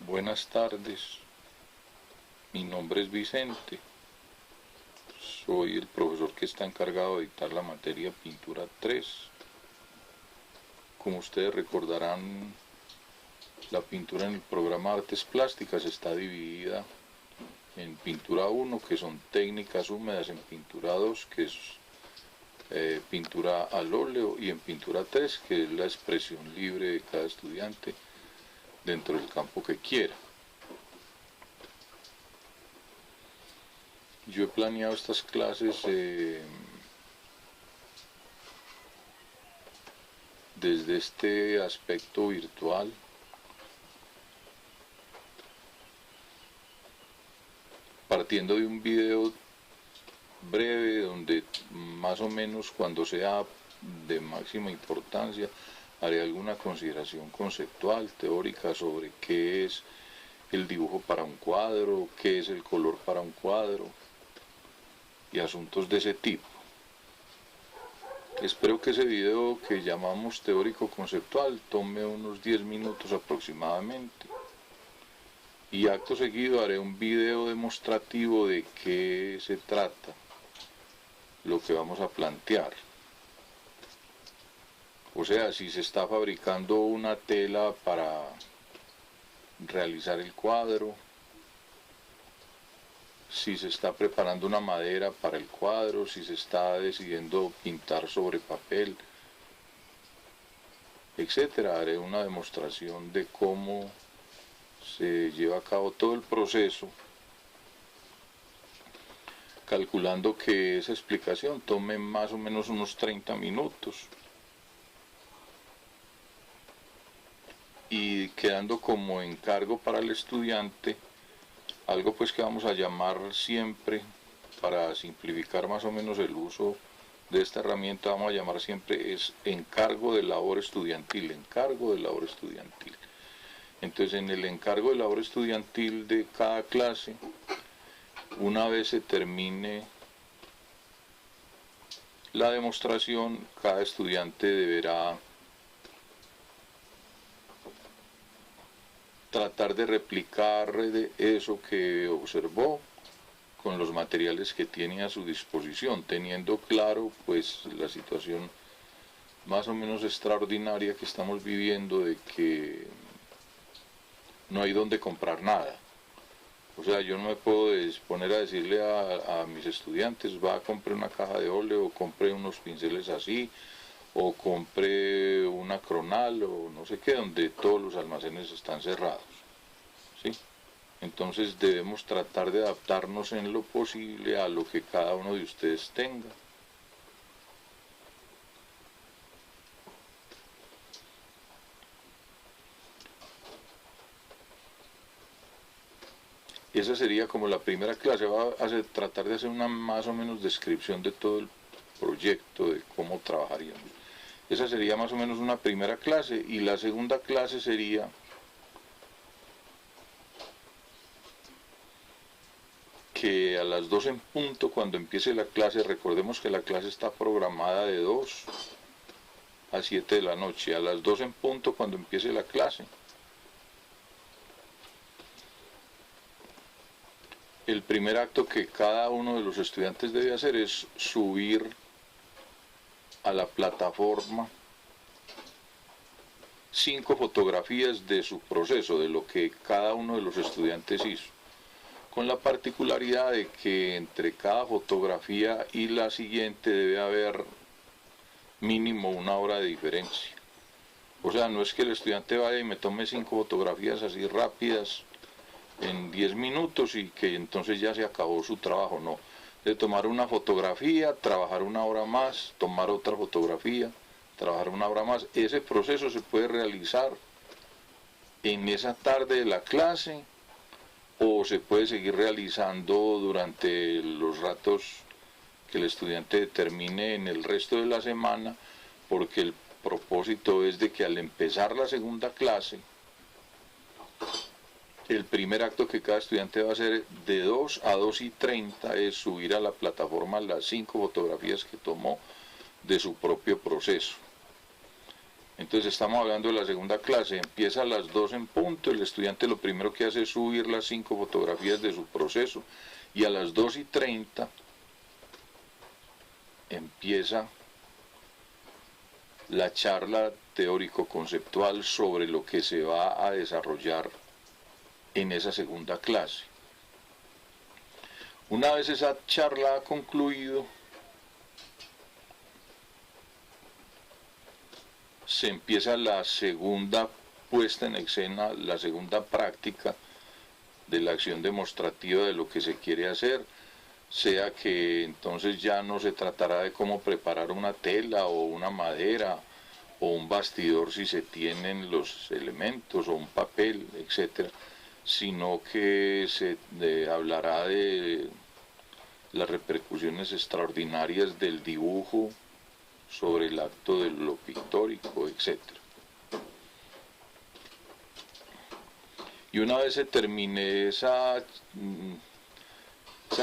Buenas tardes, mi nombre es Vicente, soy el profesor que está encargado de dictar la materia Pintura 3. Como ustedes recordarán, la pintura en el programa Artes Plásticas está dividida en Pintura 1, que son técnicas húmedas, en Pintura 2, que es pintura al óleo, y en Pintura 3, que es la expresión libre de cada estudiante dentro del campo que quiera. Yo he planeado estas clases desde este aspecto virtual, partiendo de un video breve donde más o menos, cuando sea de máxima importancia, haré alguna consideración conceptual, teórica, sobre qué es el dibujo para un cuadro, qué es el color para un cuadro y asuntos de ese tipo. Espero que ese video, que llamamos teórico conceptual, tome unos 10 minutos aproximadamente, y acto seguido haré un video demostrativo de qué se trata lo que vamos a plantear. O sea, si se está fabricando una tela para realizar el cuadro, si se está preparando una madera para el cuadro, si se está decidiendo pintar sobre papel, etcétera. Haré una demostración de cómo se lleva a cabo todo el proceso, calculando que esa explicación tome más o menos unos 30 minutos, y quedando como encargo para el estudiante algo pues que vamos a llamar siempre, para simplificar más o menos el uso de esta herramienta, vamos a llamar siempre es encargo de labor estudiantil, encargo de labor estudiantil. Entonces, en el encargo de labor estudiantil de cada clase, una vez se termine la demostración, cada estudiante deberá tratar de replicar eso que observó con los materiales que tiene a su disposición, teniendo claro pues la situación más o menos extraordinaria que estamos viviendo, de que no hay donde comprar nada. O sea, yo no me puedo disponer a decirle a mis estudiantes: va, compre una caja de óleo, compre unos pinceles así, o compre una Cronal, o no sé qué, donde todos los almacenes están cerrados, ¿sí? Entonces debemos tratar de adaptarnos en lo posible a lo que cada uno de ustedes tenga. Esa sería como la primera clase. Va a tratar de hacer una más o menos descripción de todo el proyecto, de cómo trabajaríamos. Esa sería más o menos una primera clase, y la segunda clase sería que a las 2 en punto, cuando empiece la clase, recordemos que la clase está programada de 2 a 7 de la noche, a las 2 en punto, cuando empiece la clase, el primer acto que cada uno de los estudiantes debe hacer es subir a la plataforma 5 fotografías de su proceso, de lo que cada uno de los estudiantes hizo, con la particularidad de que entre cada fotografía y la siguiente debe haber mínimo 1 hora de diferencia. O sea, no es que el estudiante vaya y me tome 5 fotografías así rápidas en 10 minutos y que entonces ya se acabó su trabajo, no. De tomar una fotografía, trabajar 1 hora más, tomar otra fotografía, trabajar 1 hora más. Ese proceso se puede realizar en esa tarde de la clase, o se puede seguir realizando durante los ratos que el estudiante determine en el resto de la semana, porque el propósito es de que al empezar la segunda clase, el primer acto que cada estudiante va a hacer de 2 a 2 y 30 es subir a la plataforma las 5 fotografías que tomó de su propio proceso. Entonces estamos hablando de la segunda clase, empieza a las 2 en punto, el estudiante lo primero que hace es subir las 5 fotografías de su proceso y a las 2:30 empieza la charla teórico-conceptual sobre lo que se va a desarrollar en esa segunda clase. Una vez esa charla ha concluido, se empieza la segunda puesta en escena, la segunda práctica de la acción demostrativa de lo que se quiere hacer, sea que entonces ya no se tratará de cómo preparar una tela o una madera o un bastidor si se tienen los elementos o un papel, etcétera, sino que se hablará de las repercusiones extraordinarias del dibujo sobre el acto de lo pictórico, etc. Y una vez se termine esa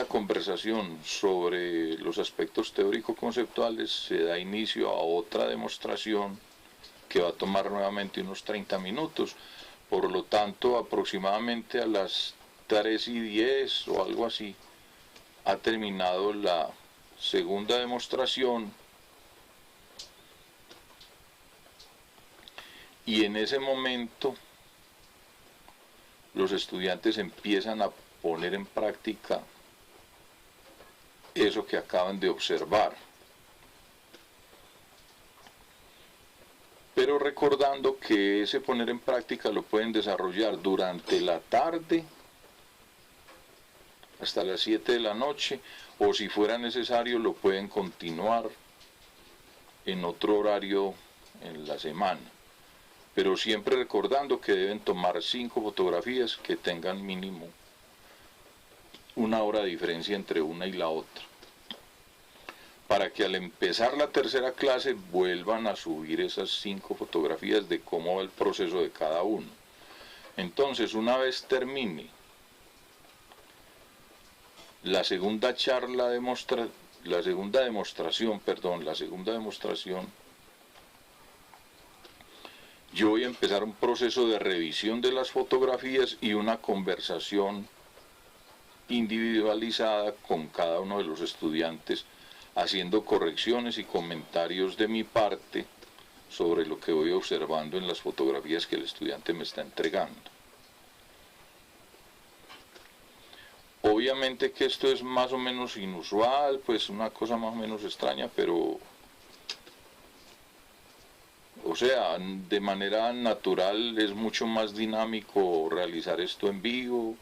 conversación sobre los aspectos teórico-conceptuales, se da inicio a otra demostración que va a tomar nuevamente unos 30 minutos. Por lo tanto, aproximadamente a las 3:10 o algo así, ha terminado la segunda demostración. Y en ese momento los estudiantes empiezan a poner en práctica eso que acaban de observar. Pero recordando que ese poner en práctica lo pueden desarrollar durante la tarde hasta las 7 de la noche, o si fuera necesario lo pueden continuar en otro horario en la semana. Pero siempre recordando que deben tomar 5 fotografías que tengan mínimo 1 hora de diferencia entre una y la otra, para que al empezar la tercera clase vuelvan a subir esas 5 fotografías de cómo va el proceso de cada uno. Entonces, una vez termine la segunda demostración, yo voy a empezar un proceso de revisión de las fotografías y una conversación individualizada con cada uno de los estudiantes, haciendo correcciones y comentarios de mi parte sobre lo que voy observando en las fotografías que el estudiante me está entregando. Obviamente que esto es más o menos inusual, pues una cosa más o menos extraña, pero o sea, de manera natural es mucho más dinámico realizar esto en vivo,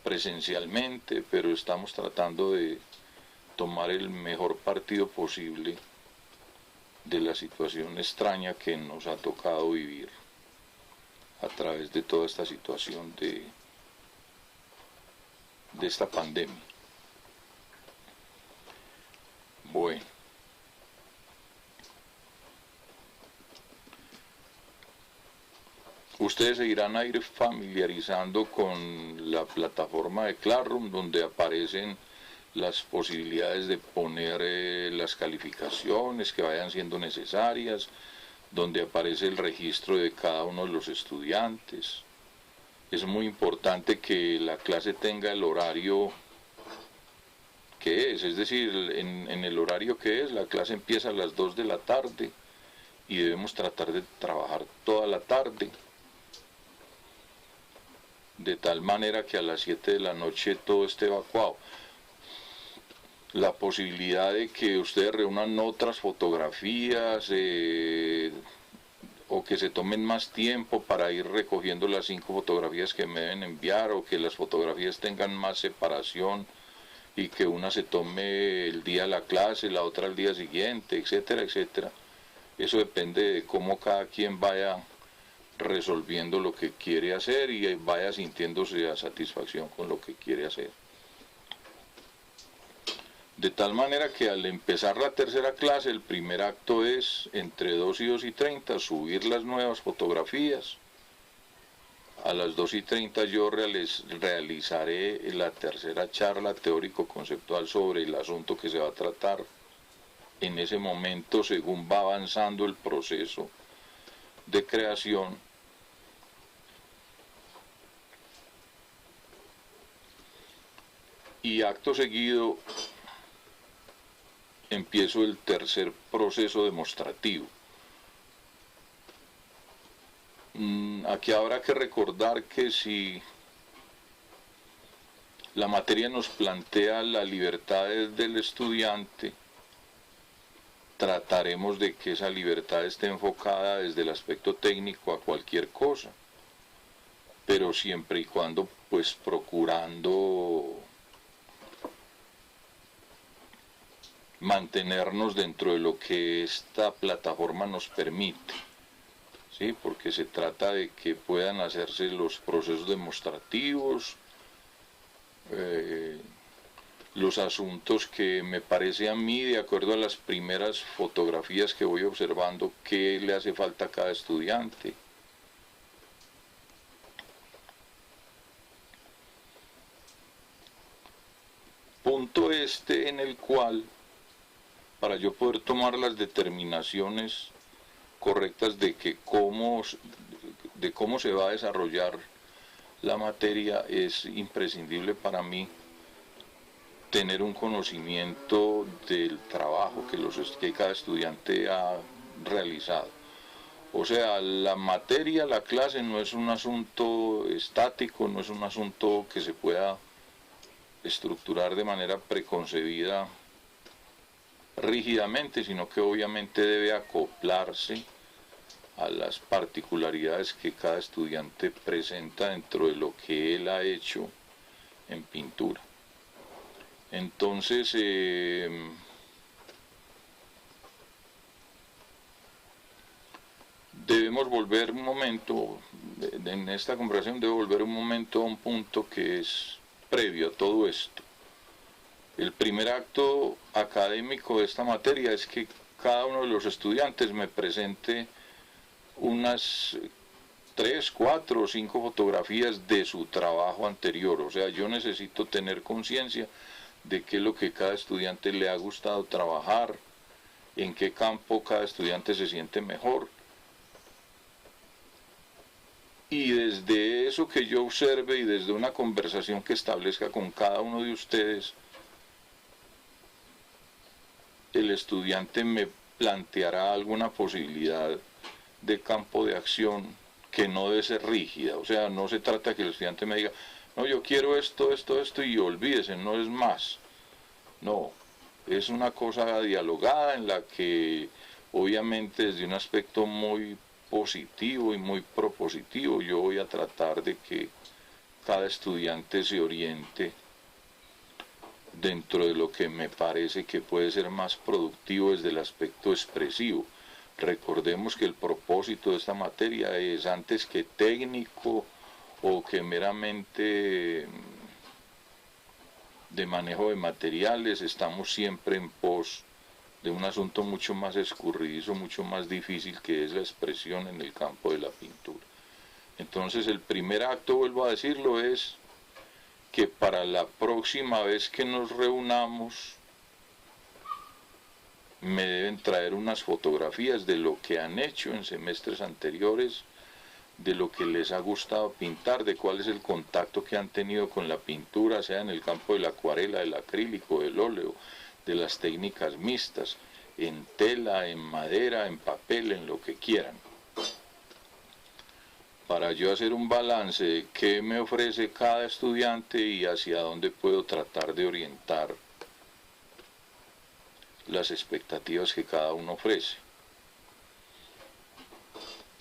presencialmente, pero estamos tratando de tomar el mejor partido posible de la situación extraña que nos ha tocado vivir a través de toda esta situación de esta pandemia. Bueno. Ustedes se irán a ir familiarizando con la plataforma de Classroom, donde aparecen las posibilidades de poner las calificaciones que vayan siendo necesarias, donde aparece el registro de cada uno de los estudiantes. Es muy importante que la clase tenga el horario que es decir, en el horario que es, la clase empieza a las 2 de la tarde y debemos tratar de trabajar toda la tarde, de tal manera que a las 7 de la noche todo esté evacuado. La posibilidad de que ustedes reúnan otras fotografías o que se tomen más tiempo para ir recogiendo las 5 fotografías que me deben enviar, o que las fotografías tengan más separación y que una se tome el día de la clase, la otra el día siguiente, etcétera, etcétera. Eso depende de cómo cada quien vaya resolviendo lo que quiere hacer y vaya sintiéndose a satisfacción con lo que quiere hacer. De tal manera que al empezar la tercera clase, el primer acto es entre 2 y 2:30 subir las nuevas fotografías. A las 2:30 yo realizaré la tercera charla teórico-conceptual sobre el asunto que se va a tratar en ese momento, según va avanzando el proceso de creación, y acto seguido empiezo el tercer proceso demostrativo. Aquí habrá que recordar que si la materia nos plantea la libertad del estudiante, trataremos de que esa libertad esté enfocada desde el aspecto técnico a cualquier cosa, pero siempre y cuando pues procurando mantenernos dentro de lo que esta plataforma nos permite, ¿sí? Porque se trata de que puedan hacerse los procesos demostrativos, los asuntos que me parece a mí, de acuerdo a las primeras fotografías que voy observando, qué le hace falta a cada estudiante. Punto este en el cual, para yo poder tomar las determinaciones correctas de cómo se va a desarrollar la materia, es imprescindible para mí tener un conocimiento del trabajo que cada estudiante ha realizado. O sea, la materia, la clase no es un asunto estático, no es un asunto que se pueda estructurar de manera preconcebida rígidamente, sino que obviamente debe acoplarse a las particularidades que cada estudiante presenta dentro de lo que él ha hecho en pintura. Entonces, debemos volver un momento, en esta conversación debo volver un momento a un punto que es previo a todo esto. El primer acto académico de esta materia es que cada uno de los estudiantes me presente unas 3, 4 o 5 fotografías de su trabajo anterior. O sea, yo necesito tener conciencia de qué es lo que cada estudiante le ha gustado trabajar, en qué campo cada estudiante se siente mejor. Y desde eso que yo observe y desde una conversación que establezca con cada uno de ustedes, el estudiante me planteará alguna posibilidad de campo de acción que no debe ser rígida. O sea, no se trata de que el estudiante me diga, no, yo quiero esto, esto, esto, y olvídese, no es más. No, es una cosa dialogada en la que obviamente desde un aspecto muy positivo y muy propositivo yo voy a tratar de que cada estudiante se oriente dentro de lo que me parece que puede ser más productivo desde el aspecto expresivo. Recordemos que el propósito de esta materia es, antes que técnico o que meramente de manejo de materiales, estamos siempre en pos de un asunto mucho más escurridizo, mucho más difícil, que es la expresión en el campo de la pintura. Entonces el primer acto, vuelvo a decirlo, es que para la próxima vez que nos reunamos me deben traer unas fotografías de lo que han hecho en semestres anteriores, de lo que les ha gustado pintar, de cuál es el contacto que han tenido con la pintura, sea en el campo de la acuarela, del acrílico, del óleo, de las técnicas mixtas, en tela, en madera, en papel, en lo que quieran, para yo hacer un balance de qué me ofrece cada estudiante y hacia dónde puedo tratar de orientar las expectativas que cada uno ofrece.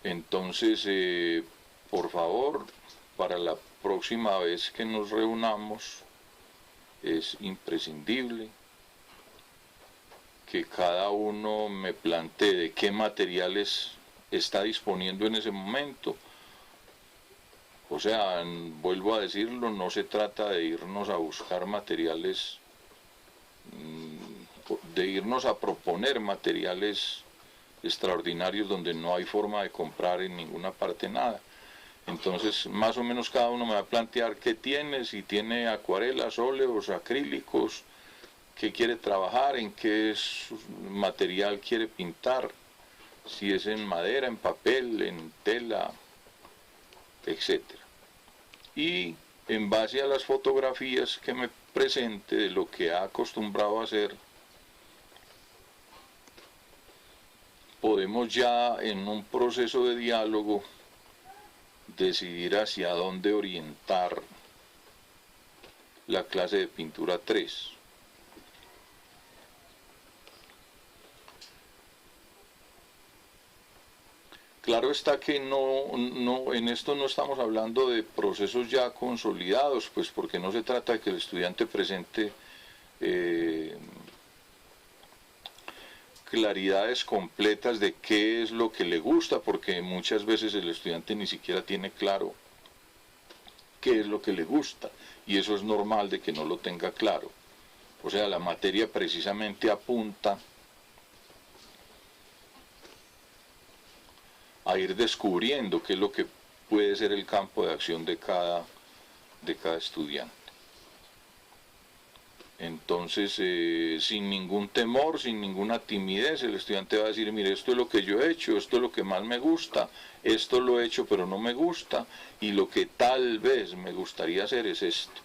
Entonces, por favor, para la próxima vez que nos reunamos, es imprescindible que cada uno me plantee de qué materiales está disponiendo en ese momento. O sea, vuelvo a decirlo, no se trata de irnos a buscar materiales, de irnos a proponer materiales extraordinarios donde no hay forma de comprar en ninguna parte nada. Entonces, más o menos cada uno me va a plantear qué tiene, si tiene acuarelas, óleos, acrílicos, qué quiere trabajar, en qué material quiere pintar. si es en madera, en papel, en tela, etc. Y en base a las fotografías que me presente de lo que ha acostumbrado a hacer, podemos ya en un proceso de diálogo decidir hacia dónde orientar la clase de pintura 3. Claro está que en esto no estamos hablando de procesos ya consolidados, pues porque no se trata de que el estudiante presente claridades completas de qué es lo que le gusta, porque muchas veces el estudiante ni siquiera tiene claro qué es lo que le gusta, y eso es normal de que no lo tenga claro. O sea, la materia precisamente apunta a ir descubriendo qué es lo que puede ser el campo de acción de cada estudiante. Entonces, sin ningún temor, sin ninguna timidez, el estudiante va a decir, mire, esto es lo que yo he hecho, esto es lo que más me gusta, esto lo he hecho pero no me gusta, y lo que tal vez me gustaría hacer es esto.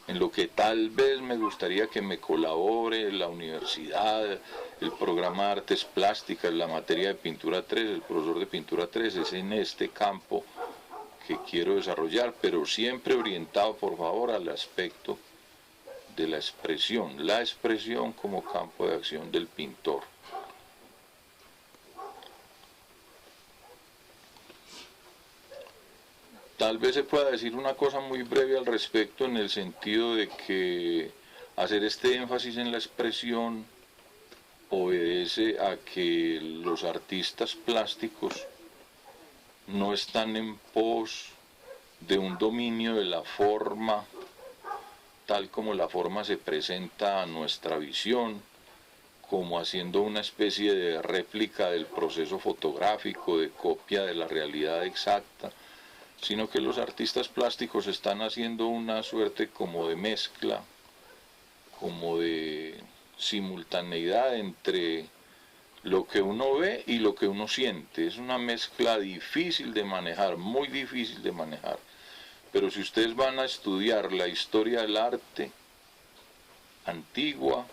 En lo que tal vez me gustaría que me colabore la universidad, el programa de artes plásticas, la materia de pintura 3, el profesor de pintura 3, es en este campo que quiero desarrollar, pero siempre orientado, por favor, al aspecto de la expresión como campo de acción del pintor. Tal vez se pueda decir una cosa muy breve al respecto, en el sentido de que hacer este énfasis en la expresión obedece a que los artistas plásticos no están en pos de un dominio de la forma tal como la forma se presenta a nuestra visión, como haciendo una especie de réplica del proceso fotográfico, de copia de la realidad exacta, sino que los artistas plásticos están haciendo una suerte como de mezcla, como de simultaneidad entre lo que uno ve y lo que uno siente. Es una mezcla difícil de manejar, muy difícil de manejar. Pero si ustedes van a estudiar la historia del arte antigua,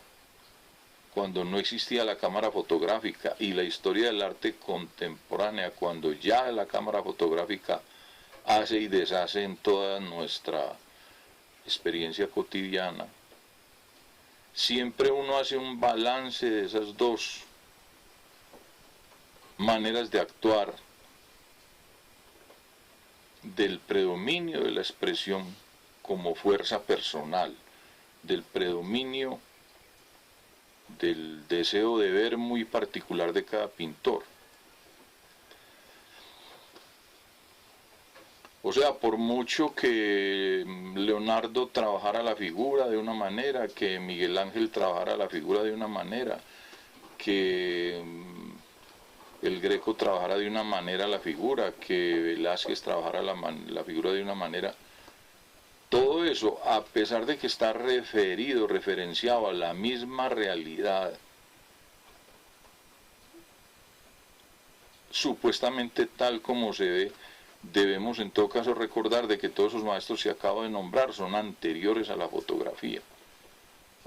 cuando no existía la cámara fotográfica, y la historia del arte contemporánea, cuando ya la cámara fotográfica hace y deshace en toda nuestra experiencia cotidiana, siempre uno hace un balance de esas dos maneras de actuar, del predominio de la expresión como fuerza personal, del predominio del deseo de ver muy particular de cada pintor. O sea, por mucho que Leonardo trabajara la figura de una manera, que Miguel Ángel trabajara la figura de una manera, que el Greco trabajara de una manera la figura, que Velázquez trabajara la figura de una manera, todo eso, a pesar de que está referenciado a la misma realidad, supuestamente tal como se ve, debemos en todo caso recordar de que todos esos maestros que acabo de nombrar son anteriores a la fotografía.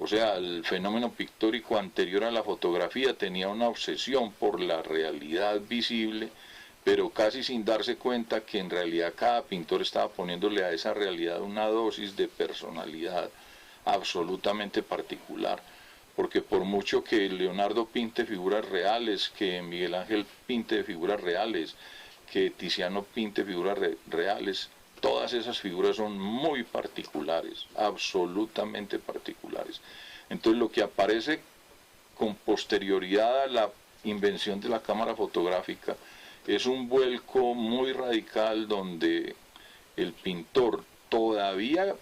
O sea, el fenómeno pictórico anterior a la fotografía tenía una obsesión por la realidad visible, pero casi sin darse cuenta que en realidad cada pintor estaba poniéndole a esa realidad una dosis de personalidad absolutamente particular. Porque por mucho que Leonardo pinte figuras reales, que Miguel Ángel pinte figuras reales, que Tiziano pinte figuras reales, todas esas figuras son muy particulares, absolutamente particulares. Entonces lo que aparece con posterioridad a la invención de la cámara fotográfica es un vuelco muy radical donde el pintor todavía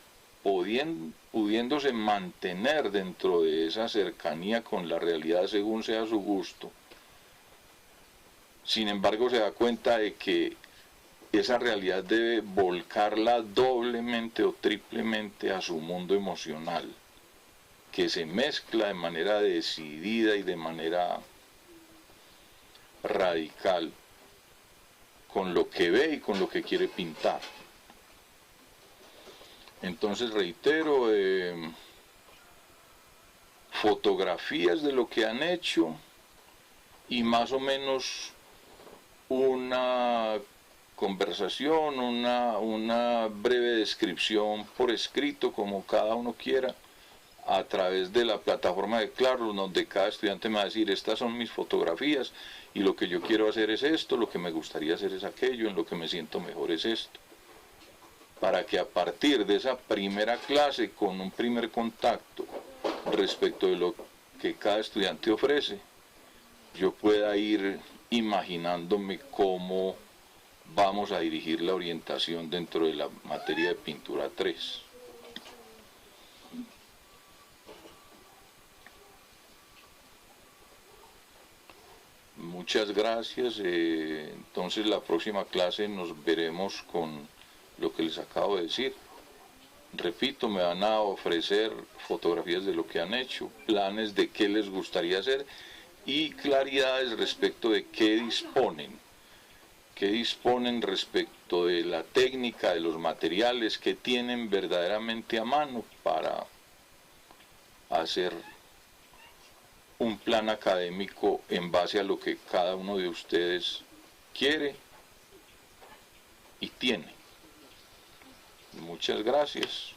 pudiéndose mantener dentro de esa cercanía con la realidad según sea su gusto, sin embargo se da cuenta de que esa realidad debe volcarla doblemente o triplemente a su mundo emocional, que se mezcla de manera decidida y de manera radical con lo que ve y con lo que quiere pintar. Entonces reitero, fotografías de lo que han hecho y más o menos una conversación, una breve descripción por escrito, como cada uno quiera, a través de la plataforma de Classroom, donde cada estudiante me va a decir, estas son mis fotografías y lo que yo quiero hacer es esto, lo que me gustaría hacer es aquello, en lo que me siento mejor es esto. Para que a partir de esa primera clase, con un primer contacto respecto de lo que cada estudiante ofrece, yo pueda ir imaginándome cómo vamos a dirigir la orientación dentro de la materia de pintura 3. Muchas gracias. Entonces la próxima clase nos veremos con lo que les acabo de decir. Repito, me van a ofrecer fotografías de lo que han hecho, planes de qué les gustaría hacer y claridades respecto de qué disponen respecto de la técnica, de los materiales que tienen verdaderamente a mano para hacer un plan académico en base a lo que cada uno de ustedes quiere y tiene. Muchas gracias.